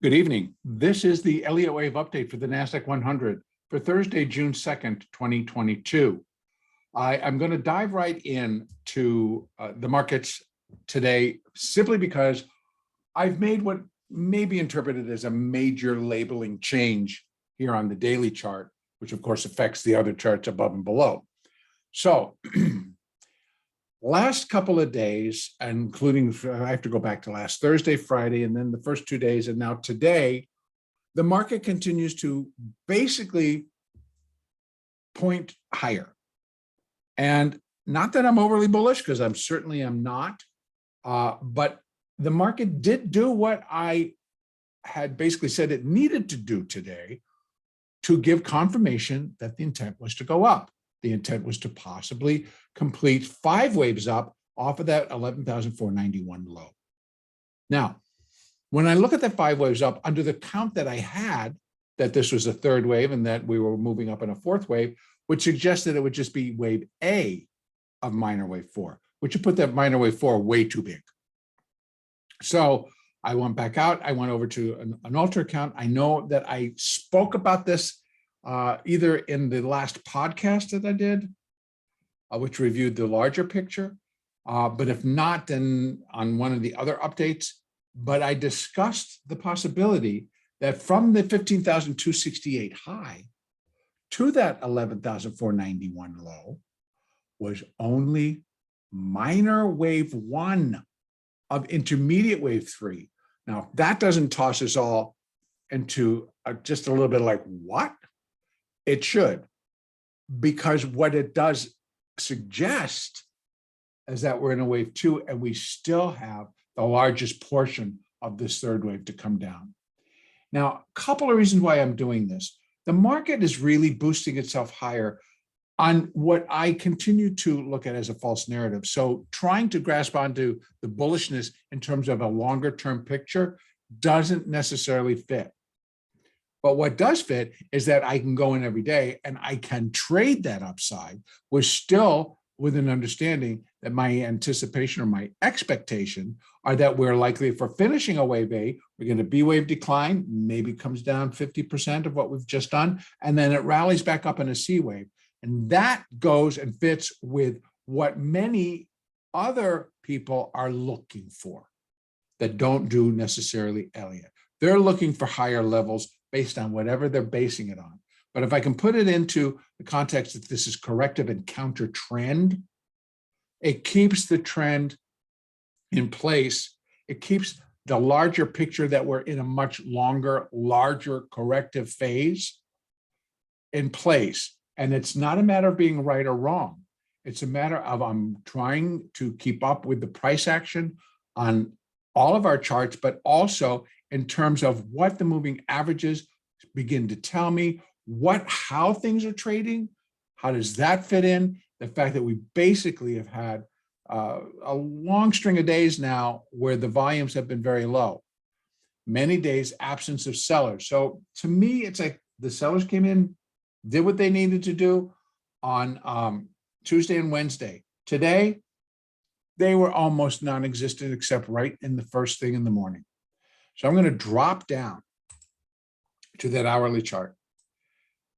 Good evening. This is the Elliott wave update for the NASDAQ 100 for Thursday, June 2nd, 2022. I'm going to dive right into the markets today simply because I've made what may be interpreted as a major labeling change here on the daily chart, which of course affects the other charts above and below. So last couple of days, including, I have to go back to last Thursday, Friday, and then the first 2 days, and now today, the market continues to basically point higher. And not that I'm overly bullish, because I'm certainly am not, but the market did do what I had basically said it needed to do today to give confirmation that the intent was to go up. The intent was to possibly complete 5 waves up off of that 11,491 low. Now, when I look at that 5 waves up, under the count that I had, that this was a 3rd wave and that we were moving up in a 4th wave, which suggests that it would just be wave A of minor wave 4, which would put that minor wave 4 way too big. So I went back out. I went over to an alter account. I know that I spoke about this either in the last podcast that I did, which reviewed the larger picture, but if not, then on one of the other updates. But I discussed the possibility that from the 15,268 high to that 11,491 low was only minor wave 1 of intermediate wave 3. Now, that doesn't toss us all into just a little bit like, what? It should, because what it does suggest is that we're in a wave 2 and we still have the largest portion of this 3rd wave to come down. Now, a couple of reasons why I'm doing this. The market is really boosting itself higher on what I continue to look at as a false narrative. So trying to grasp onto the bullishness in terms of a longer term picture doesn't necessarily fit. But what does fit is that I can go in every day and I can trade that upside with an understanding that my anticipation or my expectation are that we're likely, if we're finishing a wave A, we're going to B wave decline, maybe comes down 50% of what we've just done, and then it rallies back up in a C wave. And that goes and fits with what many other people are looking for that don't do necessarily Elliott. They're looking for higher levels based on whatever they're basing it on. But if I can put it into the context that this is corrective and counter trend, it keeps the trend in place. It keeps the larger picture that we're in a much longer, larger corrective phase in place. And it's not a matter of being right or wrong. It's a matter of I'm trying to keep up with the price action on all of our charts, but also in terms of what the moving averages begin to tell me, how things are trading, how does that fit in? The fact that we basically have had a long string of days now where the volumes have been very low. Many days absence of sellers. So to me, it's like the sellers came in, did what they needed to do on Tuesday and Wednesday. Today, they were almost non-existent except right in the first thing in the morning. So I'm going to drop down to that hourly chart.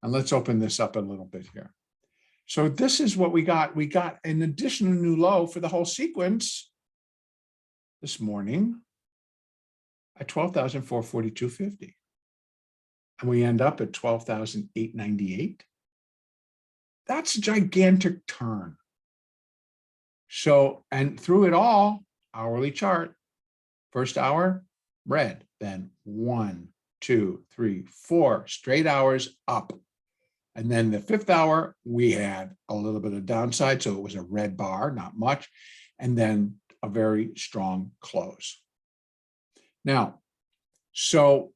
And let's open this up a little bit here. So this is what we got. We got an additional new low for the whole sequence this morning at 12,442.50. And we end up at 12,898. That's a gigantic turn. So, and through it all, hourly chart, first hour, red, then 1, 2, 3, 4 straight hours up. And then the 5th hour, we had a little bit of downside. So it was a red bar, not much, and then a very strong close. Now, so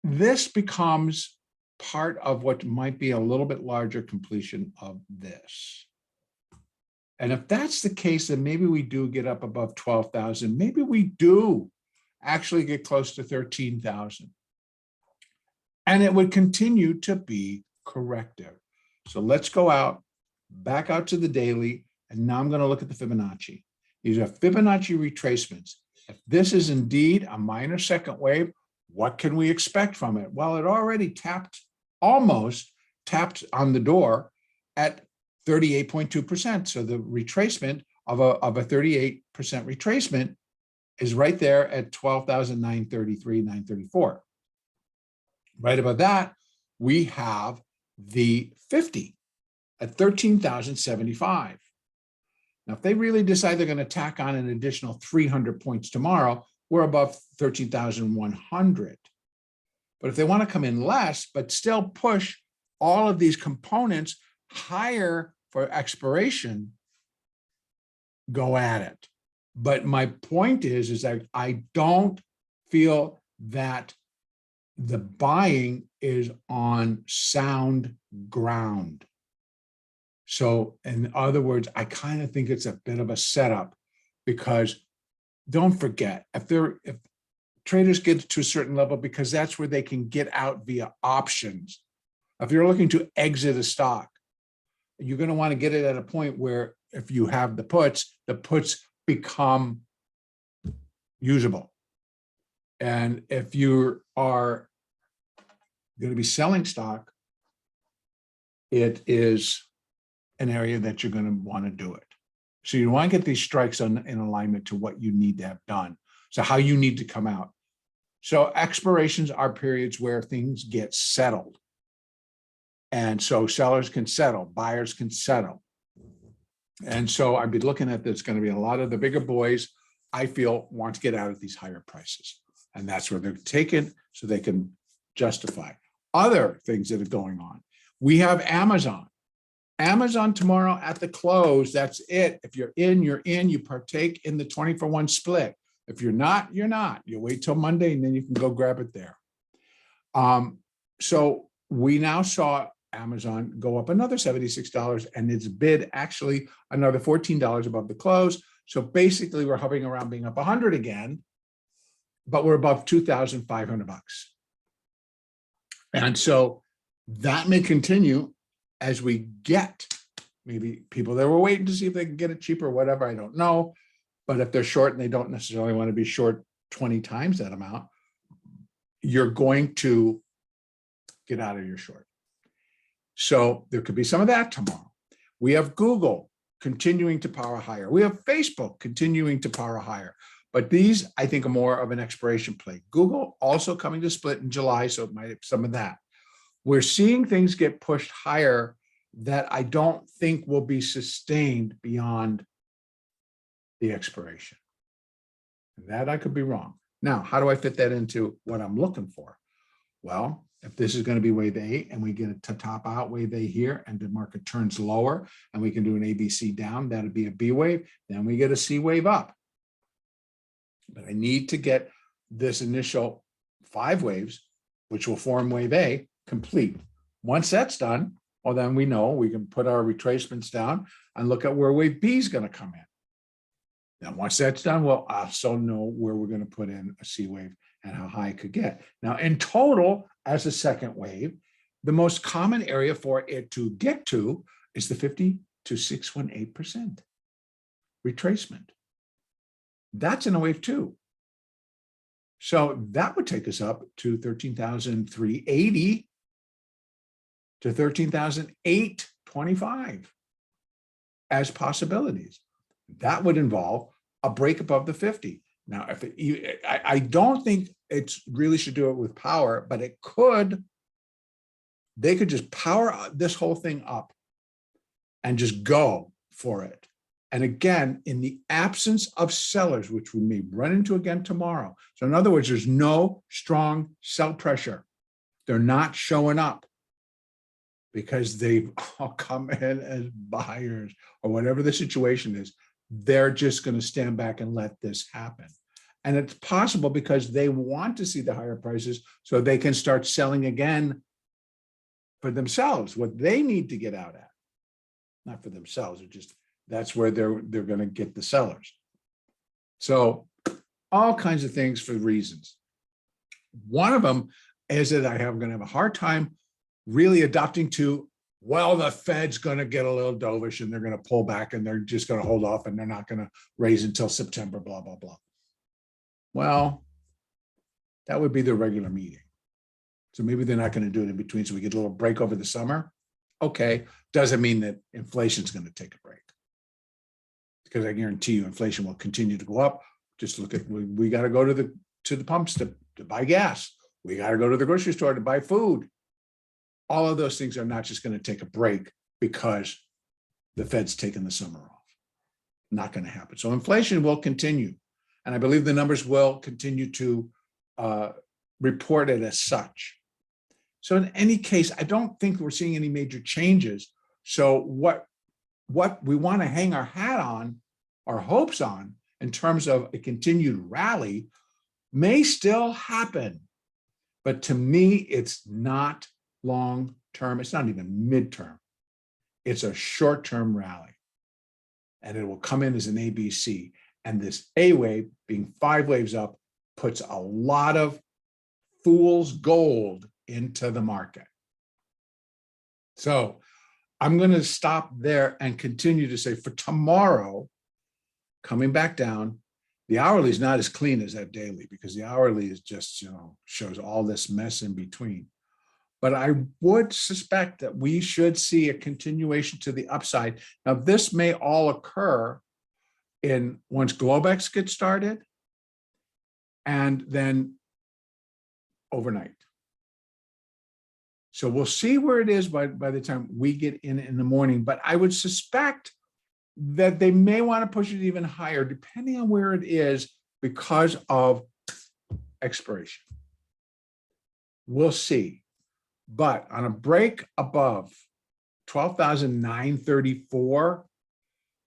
this becomes part of what might be a little bit larger completion of this. And if that's the case, then maybe we do get up above 12,000. Maybe we do actually get close to 13,000. And it would continue to be corrective. So let's go out, back out to the daily, and now I'm going to look at the Fibonacci. These are Fibonacci retracements. If this is indeed a minor second wave, What can we expect from it? Well, it already almost tapped on the door at 38.2%. So the retracement of a 38% retracement is right there at 12,933, 934. Right above that, we have the 50 at 13,075. Now, if they really decide they're going to tack on an additional 300 points tomorrow, we're above 13,100. But if they want to come in less, but still push all of these components higher for expiration, go at it. But my point is that I don't feel that the buying is on sound ground. So in other words, I kind of think it's a bit of a setup, because don't forget, if traders get to a certain level, because that's where they can get out via options. If you're looking to exit a stock, you're going to want to get it at a point where if you have the puts become usable. And if you are going to be selling stock, it is an area that you're going to want to do it. So you want to get these strikes in alignment to what you need to have done. So how you need to come out. So expirations are periods where things get settled. And so sellers can settle, buyers can settle. And so I'd be looking at there's going to be a lot of the bigger boys, I feel, want to get out at these higher prices. And that's where they're taken so they can justify other things that are going on. We have Amazon. Amazon tomorrow at the close, that's it. If you're in, you're in, you partake in the 20-for-1 split. If you're not, you're not. You wait till Monday and then you can go grab it there. So we now saw Amazon go up another $76 and its bid actually another $14 above the close. So basically we're hovering around being up 100 again, but we're above 2,500 bucks. And so that may continue as we get maybe people that were waiting to see if they can get it cheaper, whatever, I don't know. But if they're short and they don't necessarily want to be short 20 times that amount, you're going to get out of your short. So there could be some of that tomorrow. We have Google continuing to power higher. We have Facebook continuing to power higher. But these, I think, are more of an expiration play. Google also coming to split in July, so it might have some of that. We're seeing things get pushed higher that I don't think will be sustained beyond the expiration. And that I could be wrong. Now, how do I fit that into what I'm looking for? Well, if this is going to be wave A and we get it to top out wave A here and the market turns lower and we can do an ABC down, that'd be a B wave. Then we get a C wave up. But I need to get this initial 5 waves, which will form wave A, complete. Once that's done, well, then we know we can put our retracements down and look at where wave B is going to come in. Now, once that's done, we'll also know where we're going to put in a C wave and how high it could get. Now, in total, as a second wave, the most common area for it to get to is the 50 to 618% retracement. That's in a wave 2. So that would take us up to 13,380 to 13,825 as possibilities. That would involve a break above the 50. Now, if I don't think it really should do it with power, but it could. They could just power this whole thing up and just go for it. And again, in the absence of sellers, which we may run into again tomorrow. So in other words, there's no strong sell pressure. They're not showing up because they've all come in as buyers or whatever the situation is. They're just going to stand back and let this happen. And it's possible because they want to see the higher prices so they can start selling again for themselves, what they need to get out at. Not for themselves, it's just that's where they're going to get the sellers. So all kinds of things for reasons. One of them is that I'm going to have a hard time really adopting to, well, the Fed's going to get a little dovish and they're going to pull back and they're just going to hold off and they're not going to raise until September, blah, blah, blah. Well, That would be the regular meeting. So maybe they're not going to do it in between. So we get a little break over the summer. Okay. Doesn't mean that inflation is going to take a break. Because I guarantee you inflation will continue to go up. Just look at, we got to go to the pumps to buy gas. We got to go to the grocery store to buy food. All of those things are not just going to take a break because the Fed's taken the summer off. Not going to happen. So inflation will continue. And I believe the numbers will continue to report it as such. So in any case, I don't think we're seeing any major changes. So what we want to hang our hat on, our hopes on, in terms of a continued rally may still happen. But to me, it's not long term. It's not even midterm. It's a short-term rally. And it will come in as an ABC. And this A wave, being 5 waves up, puts a lot of fool's gold into the market. So I'm going to stop there and continue to say for tomorrow, coming back down, the hourly is not as clean as that daily because the hourly is just, shows all this mess in between. But I would suspect that we should see a continuation to the upside. Now, this may all occur once Globex gets started and then overnight. So we'll see where it is by the time we get in the morning. But I would suspect that they may want to push it even higher, depending on where it is, because of expiration. We'll see. But on a break above 12,934,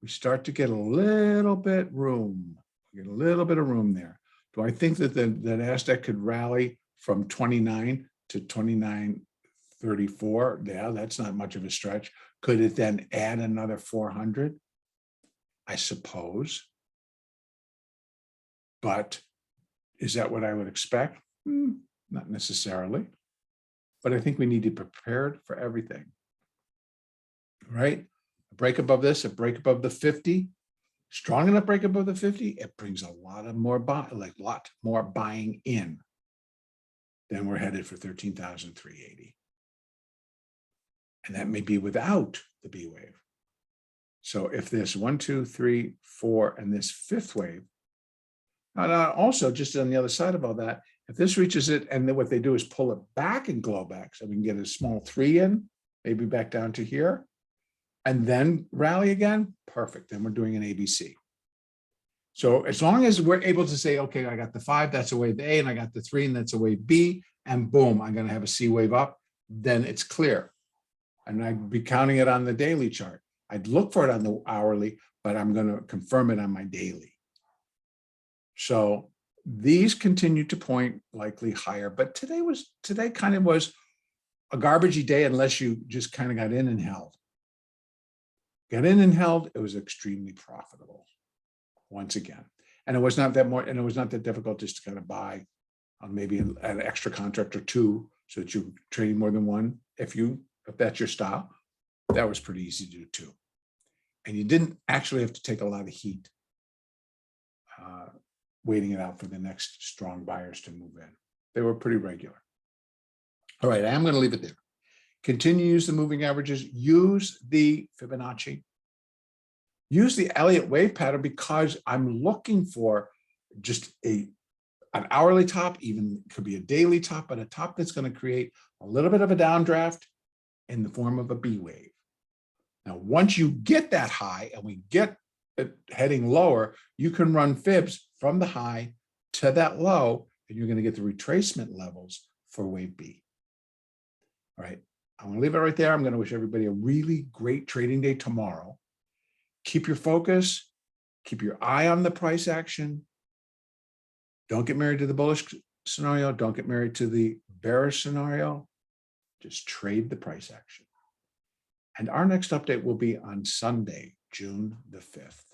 we start to get a little bit room. We get a little bit of room there. Do I think that the NASDAQ could rally from 29 to 2934? Yeah, that's not much of a stretch. Could it then add another 400? I suppose. But is that what I would expect? Not necessarily. But I think we need to be prepared for everything. Right? A break above this, a break above the 50. Strong enough break above the 50, it brings a lot more buying in. Then we're headed for 13,380. And that may be without the B wave. So if this 1, 2, 3, 4, and this 5th wave, and also just on the other side of all that, if this reaches it, and then what they do is pull it back in Globex, so we can get a small 3 in, maybe back down to here, and then rally again, perfect. Then we're doing an ABC. So as long as we're able to say, okay, I got the 5, that's a wave A, and I got the 3, and that's a wave B, and boom, I'm going to have a C wave up, then it's clear. And I'd be counting it on the daily chart. I'd look for it on the hourly, but I'm going to confirm it on my daily. So these continue to point likely higher, but today kind of was a garbagey day unless you just kind of got in and held. Got in and held, it was extremely profitable once again. And it was not that difficult just to kind of buy on maybe an extra contract or 2 so that you're trading more than one. If that's your style, that was pretty easy to do too. And you didn't actually have to take a lot of heat waiting it out for the next strong buyers to move in. They were pretty regular. All right, I am going to leave it there. Continue to use the moving averages, use the Fibonacci, use the Elliott wave pattern because I'm looking for just an hourly top, even could be a daily top, but a top that's going to create a little bit of a downdraft in the form of a B wave. Now, once you get that high and we get it heading lower, you can run fibs from the high to that low, and you're going to get the retracement levels for wave B. All right, I'm going to leave it right there. I'm going to wish everybody a really great trading day tomorrow. Keep your focus, keep your eye on the price action. Don't get married to the bullish scenario. Don't get married to the bearish scenario. Just trade the price action. And our next update will be on Sunday, June the 5th.